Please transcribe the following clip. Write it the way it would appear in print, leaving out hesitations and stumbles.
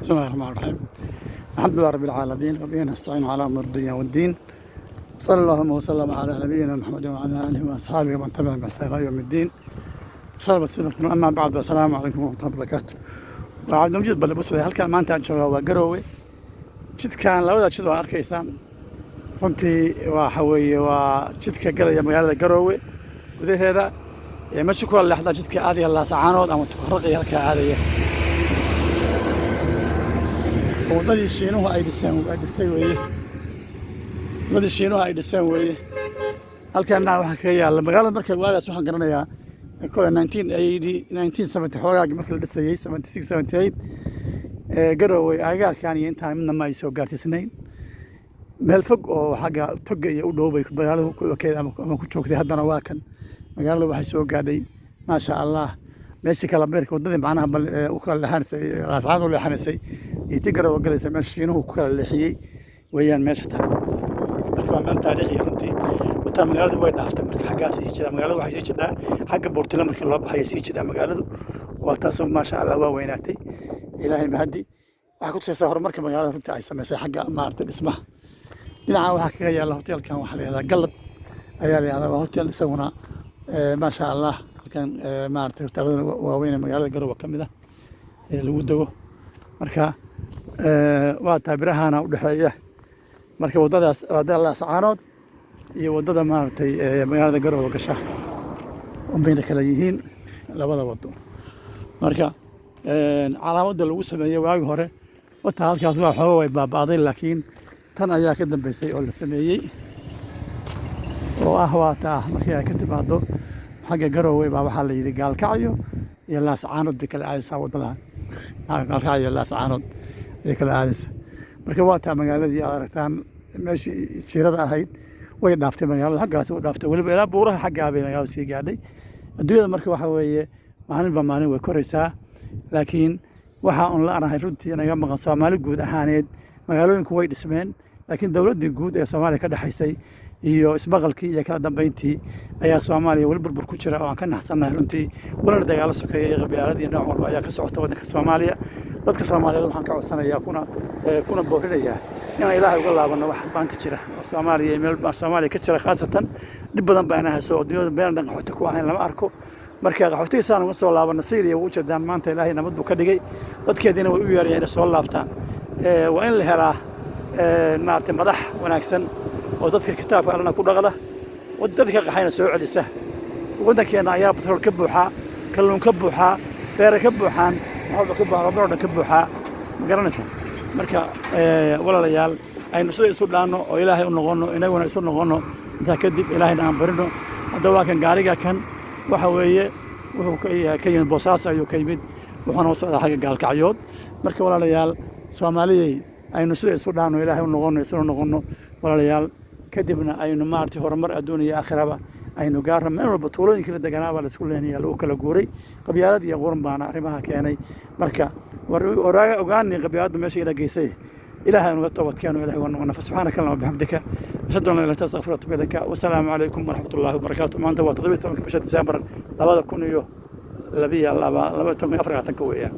بسم الله الرحمن الرحيم. الحمد لله رب العالمين وبه نستعين على أمر الدنيا والدين. صلى الله وسلم على نبينا محمد وعلى آله وأصحابه ومن تبعهم بإحسان إلى يوم الدين. أما بعد السلام عليكم ورحمة الله وبركاته. وعبد المجيد بلبسوي halkan maanta aan joogaa waa Garowe. Jidkaan labada jid waa arkaysaan. Runtii waxa weeye waa jidka galaya magaalada Garowe gudaheeda ee meesha ku leexda jidka aadiga Laascaanood ama Tukarraqi halka aadaya. wadadii Shiinuhu ay dhisteen weeye halkaana waxa ka yaala magaalada markay waagaas waxaan garanayaa kole 1970 xoogaa markii la dhisayay 76 78 Garowe agaarkan iyo intaan midna ma ay soo gaarsiisnayn meel fog oo xagga toga iyo u dhowbay magaalada ku wakeeda ama ku joogtay haddana waa kan magaalada waxay soo gaadhay ma sha Allah meeshii kala beerka wadadii macnaha u kala leexanisay Laascaanood u leexanisay iyo Garowe galaysa meesha Shiinuhu ku kala leexiyay weeyaan meesha tan marka meel taariikhi runtii wata magaalada way dhaaftay marka xaggaas ay jira magaalada waxay jirtaa xagga Boortile markii loo baxay si jira magaaladu waa taasoo ma sha Allah waa weynaatay ilaahay mahadi waxa ku tusaysaa horumarka magaalada runtii ay sameysay xagga maartay dhismaha dhinaca waxa kaga yaala hoteelkan waxa la yiraahdaa Galad ayaa la yiraahdaa waa hotel isaguna ma sha Allah halkan maartay hoteelada waaweyn ee magaalada Garowe kamid ah ee lagu dago marka waa taabirahana u dhaxeeya marka wadadaas wadada Laascaanood iyo wadada maartay magaalada Garowe gasha oo kala yihiin labada wado marka calaamada lagu sameeyay waagi hore wata halkaas waa xoolo way baabaaday laakiin tan ayaa ka dambeysay oo la sameeyay oo waata markii ay ka timaado xagga Garowe baa waxa la yiri Gaalkacyo iyo Laascaanood bi kala aadaysa wadada Gaalkacyo iyo Laascaanood ay kala aadaysa marka waata magaaladii aad aragtaan meeshii jirada ahayd way dhaaftay magaalada xaggaas u dhaaftay waliba ilaa buuraha xagga bay magaalada sii gaadhay adduunyada marka waxa weeye maalin way koraysaa laakiin waxa aan la arahay runtii anaga maqan Soomaali guud ahaaneed magaalooyinku way dhismeen laakiin dawladda guud ee Soomaaliya ka dhaxaysay iyo ismaqalkii iyo kala dambeyntii ayaa Soomaaliya wali burbur ku jira oo aan ka naxsanahay runtii wala dagaal sokeeyay qabyaaladii nooc walba ayaa ka socota waddanka Soomaaliya dadka Soomaaliyeed waxaan ka codsanayaa kuna boorinayaa in Ilaahay uga laabano wax baanta jira Soomaaliya meel Soomaaliya ka jira khaasatan dib badan baa inaha soo adduunyada meel dhan qaxooti ku ahayn lama arko marka qaxootigiisaan uga soo laabano Syria uu jeedaan maanta Ilaahay nabad buu ka dhigay dadkeedina way u yeerayeen soo laabtaan waa in la helaa maartay madax wanaagsan oo dadka kitaabka Allahna ku dhaqada wadadka qaxayna soo celisa wadankeena ayaa batrool ka buuxa kalluun ka buuxa beer ka buuxaan waxa ka baaqabrood ka buuxa ma garanaysa marka walaalayaal aynu soo isu dhaano oo Ilaahay u noqono inaguna isu noqono inta kadib Ilaahayna aan barino hadda waa kan gaariga kan waxa weeye wuxuu ka yimid Boosaaso ayuu ka yimid wuxuuna u socdaa xagga Gaalkacyood marka walaalayaal Soomaaliyeey aynu sida isu dhaano Ilaahay u noqono isu noqono walaalayaal kadibna aynu maartay horumar adduun iyo aakhiraba aynu gaarno meel walba tuulooyinka la deganaaba la isku leenayaa lagu kala guuray qabyaalad iyo quran baana arrimaha keenay marka waraaga ogaani qabyaaladu meesha ila geysay Ilaahay anu toobad keeno Ilaahay waa noqona subhanaka allahumma bihamdika ashhadu an la ilaha illa anta astaghfiruka wa atubu ilaik wa salaamu alaykum wa rahmatullahi wa barakatuh maanta waa 17 bisha December 2022 weeyaan